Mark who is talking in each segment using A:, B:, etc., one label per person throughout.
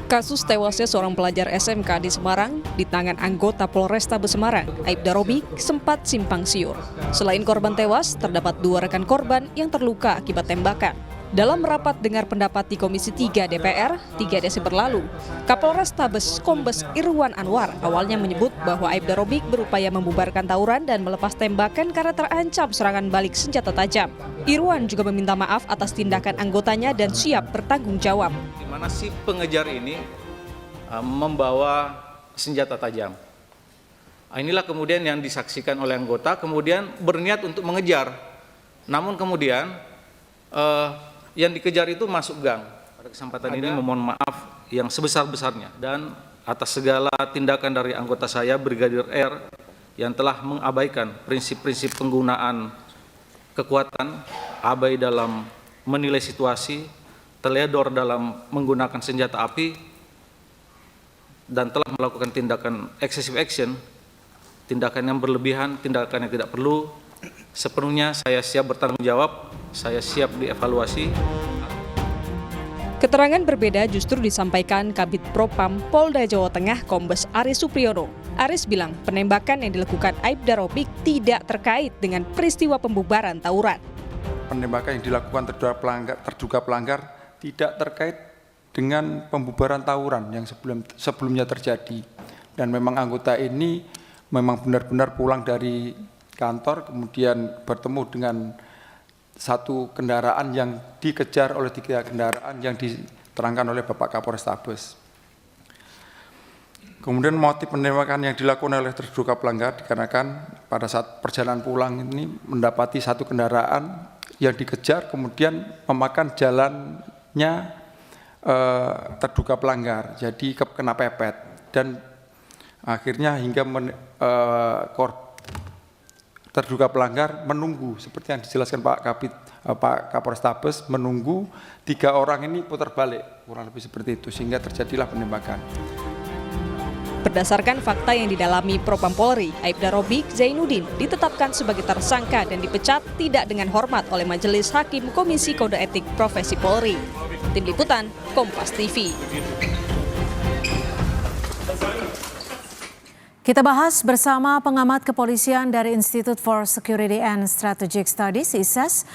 A: Kasus tewasnya seorang pelajar SMK di Semarang di tangan anggota Polrestabes Semarang, Aibda Robik, sempat simpang siur. Selain korban tewas, terdapat 2 rekan korban yang terluka akibat tembakan. Dalam rapat dengar pendapat di Komisi 3 DPR 3 Desember lalu, Kapolrestabes Kombes Irwan Anwar awalnya menyebut bahwa Aibda Robik berupaya membubarkan tawuran dan melepas tembakan karena terancam serangan balik senjata tajam. Irwan juga meminta maaf atas tindakan anggotanya dan siap bertanggung jawab.
B: Di mana si pengejar ini membawa senjata tajam. Inilah kemudian yang disaksikan oleh anggota, kemudian berniat untuk mengejar. Namun kemudian yang dikejar itu masuk gang. Pada kesempatan ini memohon maaf yang sebesar-besarnya dan atas segala tindakan dari anggota saya, Brigadir R, yang telah mengabaikan prinsip-prinsip penggunaan kekuatan, abai dalam menilai situasi, teledor dalam menggunakan senjata api, dan telah melakukan tindakan excessive action, tindakan yang berlebihan, tindakan yang tidak perlu. Sepenuhnya saya siap bertanggung jawab, saya siap dievaluasi.
A: Keterangan berbeda justru disampaikan Kabid Propam Polda Jawa Tengah Kombes Aris Supriyono. Aris bilang penembakan yang dilakukan Aibda Robik tidak terkait dengan peristiwa pembubaran tawuran.
C: Penembakan yang dilakukan terduga pelanggar tidak terkait dengan pembubaran tawuran yang sebelumnya terjadi. Dan memang anggota ini memang benar-benar pulang dari kantor, kemudian bertemu dengan satu kendaraan yang dikejar oleh 3 kendaraan yang diterangkan oleh Bapak Kapolrestabes. Kemudian motif penembakan yang dilakukan oleh terduga pelanggar dikarenakan pada saat perjalanan pulang ini mendapati satu kendaraan yang dikejar, kemudian memakan jalannya terduga pelanggar, jadi kena pepet dan akhirnya hingga terduga pelanggar menunggu seperti yang dijelaskan Pak Kapolrestabes, menunggu 3 orang ini putar balik, kurang lebih seperti itu, sehingga terjadilah penembakan.
A: Berdasarkan fakta yang didalami Propam Polri, Aibda Robik Zainuddin ditetapkan sebagai tersangka dan dipecat tidak dengan hormat oleh Majelis Hakim Komisi Kode Etik Profesi Polri. Tim Liputan, Kompas TV.
D: Kita bahas bersama pengamat kepolisian dari Institute for Security and Strategic Studies, ISES,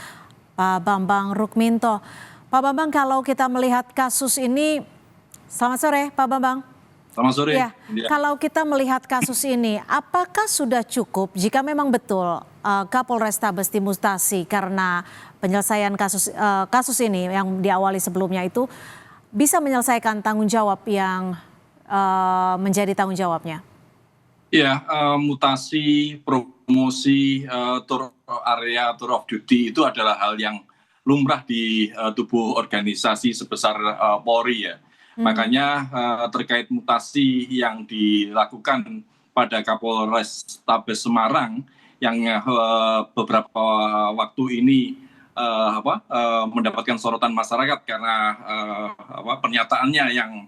D: Pak Bambang Rukminto. Pak Bambang, kalau kita melihat kasus ini, selamat sore Pak Bambang.
E: Selamat sore.
D: Ya, kalau kita melihat kasus ini, apakah sudah cukup jika memang betul Kapolrestabes dimutasi karena penyelesaian kasus ini yang diawali sebelumnya itu bisa menyelesaikan tanggung jawab yang menjadi tanggung jawabnya?
E: Ya, mutasi, promosi, tour area, tour of duty itu adalah hal yang lumrah di tubuh organisasi sebesar Polri ya. Makanya terkait mutasi yang dilakukan pada Kapolrestabes Semarang yang beberapa waktu ini mendapatkan sorotan masyarakat karena pernyataannya yang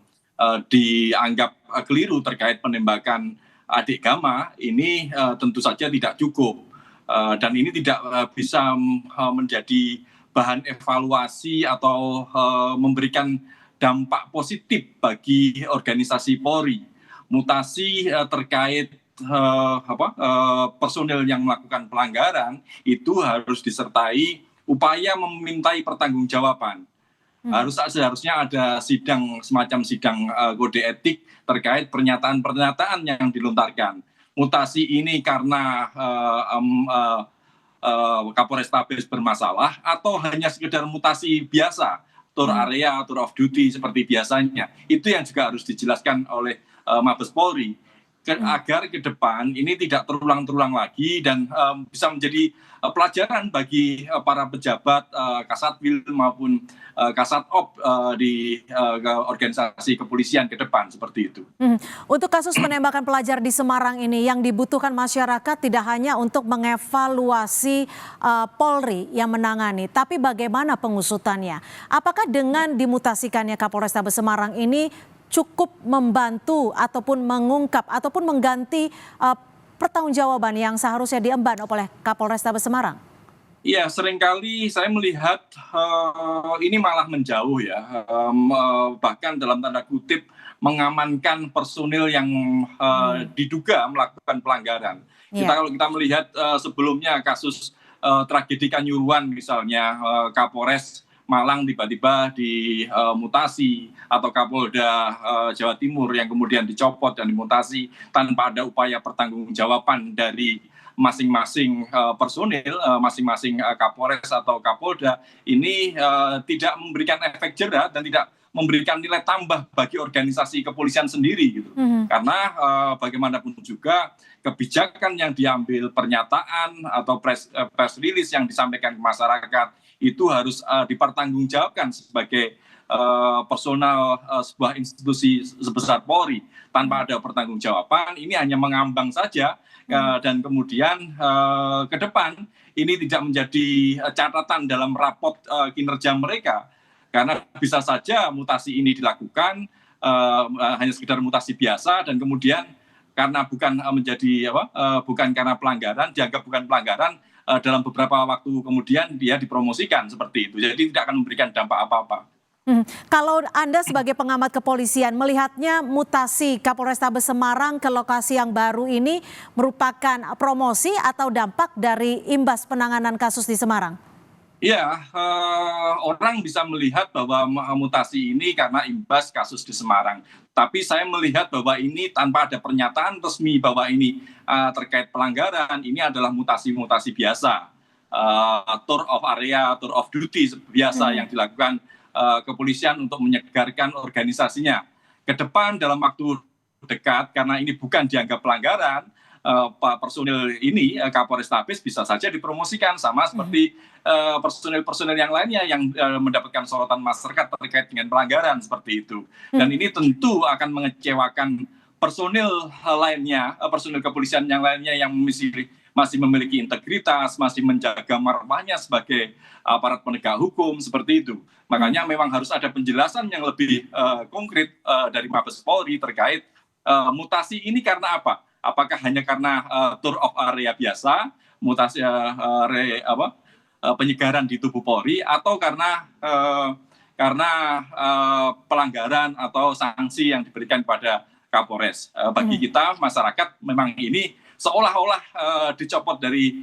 E: dianggap keliru terkait penembakan adik Gama ini tentu saja tidak cukup dan ini tidak bisa menjadi bahan evaluasi atau memberikan dampak positif bagi organisasi Polri. Mutasi terkait personil yang melakukan pelanggaran itu harus disertai upaya memintai pertanggungjawaban. Seharusnya ada semacam sidang kode etik terkait pernyataan-pernyataan yang dilontarkan. Mutasi ini karena Kapolrestabes bermasalah atau hanya sekedar mutasi biasa, tour area, tour of duty seperti biasanya. Itu yang juga harus dijelaskan oleh Mabes Polri agar ke depan ini tidak terulang-terulang lagi dan bisa menjadi pelajaran bagi para pejabat Kasatwil maupun Kasatop di organisasi kepolisian ke depan seperti itu.
D: Untuk kasus penembakan pelajar di Semarang ini yang dibutuhkan masyarakat tidak hanya untuk mengevaluasi Polri yang menangani, tapi bagaimana pengusutannya? Apakah dengan dimutasikannya Kapolrestabes Semarang ini cukup membantu ataupun mengungkap ataupun mengganti pertanggungjawaban yang seharusnya diemban oleh Kapolrestabes Semarang?
E: Iya, seringkali saya melihat ini malah menjauh ya, bahkan dalam tanda kutip mengamankan personil yang diduga melakukan pelanggaran. Kalau kita melihat sebelumnya kasus tragedi Kanjuruhan misalnya, Kapolres Malang tiba-tiba dimutasi, atau Kapolda Jawa Timur yang kemudian dicopot dan dimutasi tanpa ada upaya pertanggungjawaban dari masing-masing personil, masing-masing Kapolres atau Kapolda, ini tidak memberikan efek jera dan tidak memberikan nilai tambah bagi organisasi kepolisian sendiri gitu. Karena bagaimanapun juga kebijakan yang diambil, pernyataan atau press release yang disampaikan ke masyarakat itu harus dipertanggungjawabkan sebagai personal sebuah institusi sebesar Polri. Tanpa ada pertanggungjawaban, ini hanya mengambang saja, dan kemudian ke depan ini tidak menjadi catatan dalam rapot kinerja mereka, karena bisa saja mutasi ini dilakukan hanya sekedar mutasi biasa, dan kemudian karena bukan bukan karena pelanggaran, dianggap bukan pelanggaran, dalam beberapa waktu kemudian dia dipromosikan seperti itu. Jadi tidak akan memberikan dampak apa-apa.
D: Kalau Anda sebagai pengamat kepolisian melihatnya mutasi Kapolrestabes Semarang ke lokasi yang baru ini merupakan promosi atau dampak dari imbas penanganan kasus di Semarang?
E: Ya, orang bisa melihat bahwa mutasi ini karena imbas kasus di Semarang. Tapi saya melihat bahwa ini tanpa ada pernyataan resmi bahwa ini terkait pelanggaran, ini adalah mutasi-mutasi biasa. Tour of area, tour of duty biasa yang dilakukan kepolisian untuk menyegarkan organisasinya. Ke depan dalam waktu dekat, karena ini bukan dianggap pelanggaran, personil ini Kapolrestabes bisa saja dipromosikan sama seperti personil-personil yang lainnya yang mendapatkan sorotan masyarakat terkait dengan pelanggaran seperti itu. Dan ini tentu akan mengecewakan personil lainnya, personil kepolisian yang lainnya yang masih memiliki integritas, masih menjaga marwahnya sebagai aparat penegak hukum seperti itu. Makanya memang harus ada penjelasan yang lebih konkret dari Mabes Polri terkait mutasi ini karena apa? Apakah hanya karena tour of area biasa, mutasi penyegaran di tubuh Polri, atau karena pelanggaran atau sanksi yang diberikan kepada Kapolres? Bagi kita masyarakat memang ini seolah-olah dicopot dari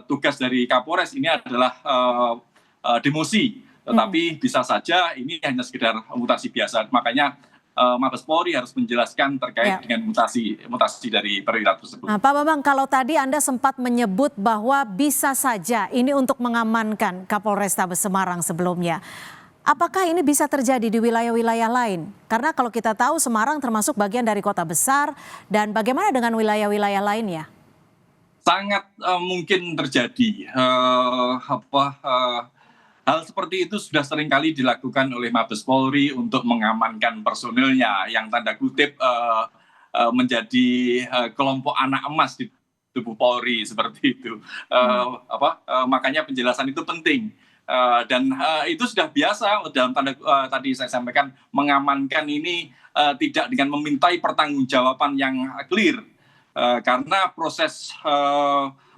E: tugas dari Kapolres, ini adalah demosi, tetapi bisa saja ini hanya sekedar mutasi biasa. Makanya Mabes Polri harus menjelaskan terkait dengan mutasi dari perwira tersebut.
D: Nah, Pak Bambang, kalau tadi Anda sempat menyebut bahwa bisa saja ini untuk mengamankan Kapolrestabes Semarang sebelumnya. Apakah ini bisa terjadi di wilayah-wilayah lain? Karena kalau kita tahu Semarang termasuk bagian dari kota besar, dan bagaimana dengan wilayah-wilayah lainnya?
E: Sangat mungkin terjadi. Hal seperti itu sudah seringkali dilakukan oleh Mabes Polri untuk mengamankan personilnya yang tanda kutip menjadi kelompok anak emas di tubuh Polri seperti itu. Makanya penjelasan itu penting. Dan itu sudah biasa dalam tanda tadi saya sampaikan, mengamankan ini tidak dengan memintai pertanggungjawaban yang clear, karena proses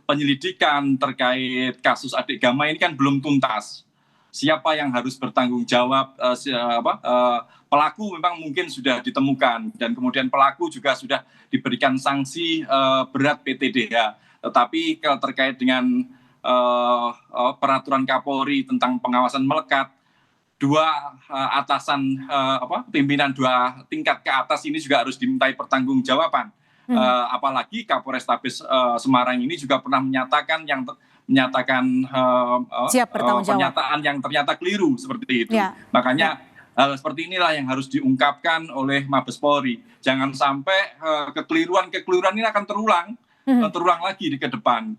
E: penyelidikan terkait kasus adik Gama ini kan belum tuntas. Siapa yang harus bertanggung jawab? Pelaku memang mungkin sudah ditemukan dan kemudian pelaku juga sudah diberikan sanksi berat PTDH. Tetapi terkait dengan peraturan Kapolri tentang pengawasan melekat, pimpinan 2 tingkat ke atas ini juga harus dimintai pertanggungjawaban. Apalagi Kapolrestabes Semarang ini juga pernah menyatakan pernyataan yang ternyata keliru seperti itu. Makanya hal seperti inilah yang harus diungkapkan oleh Mabes Polri. Jangan sampai kekeliruan ini akan terulang lagi di ke depan.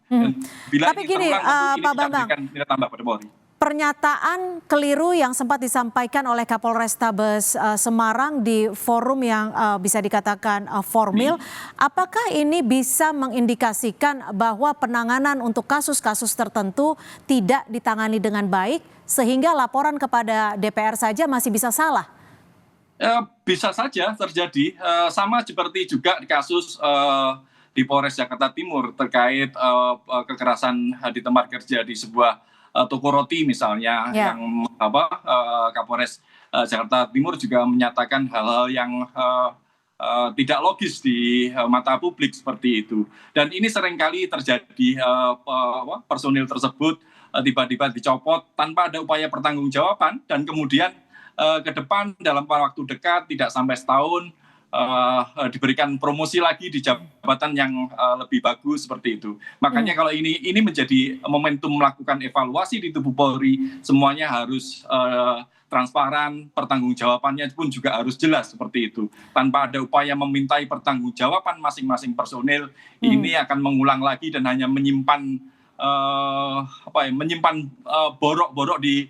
E: Bila
D: Tapi
E: ini
D: gini,
E: terulang, ini
D: Pak
E: tidak
D: Bambang,
E: memberikan nilai tambah pada Polri.
D: Pernyataan keliru yang sempat disampaikan oleh Kapolrestabes Semarang di forum yang bisa dikatakan formil, apakah ini bisa mengindikasikan bahwa penanganan untuk kasus-kasus tertentu tidak ditangani dengan baik sehingga laporan kepada DPR saja masih bisa salah?
E: Bisa saja terjadi, sama seperti juga di kasus di Polres Jakarta Timur terkait kekerasan di tempat kerja di sebuah toko roti misalnya, yang Kapolres Jakarta Timur juga menyatakan hal-hal yang tidak logis di mata publik seperti itu. Dan ini seringkali terjadi, personil tersebut tiba-tiba dicopot tanpa ada upaya pertanggungjawaban, dan kemudian ke depan dalam waktu dekat tidak sampai setahun diberikan promosi lagi di jabatan yang lebih bagus seperti itu. Makanya kalau ini menjadi momentum melakukan evaluasi di tubuh Polri, semuanya harus transparan, pertanggungjawabannya pun juga harus jelas seperti itu. Tanpa ada upaya memintai pertanggungjawaban masing-masing personil, ini akan mengulang lagi dan hanya menyimpan borok-borok di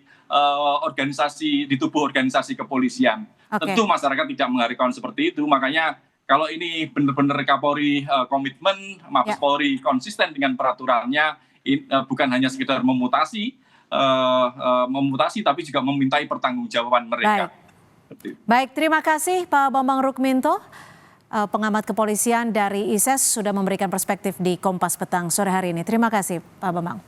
E: organisasi, di tubuh organisasi kepolisian. Tentu masyarakat tidak mengharapkan seperti itu. Makanya kalau ini benar-benar Kapolri komitmen, Mabes Polri konsisten dengan peraturannya, bukan hanya sekedar memutasi, tapi juga memintai pertanggungjawaban mereka.
D: Baik, terima kasih Pak Bambang Rukminto, pengamat kepolisian dari ISES, sudah memberikan perspektif di Kompas Petang sore hari ini. Terima kasih Pak Bambang.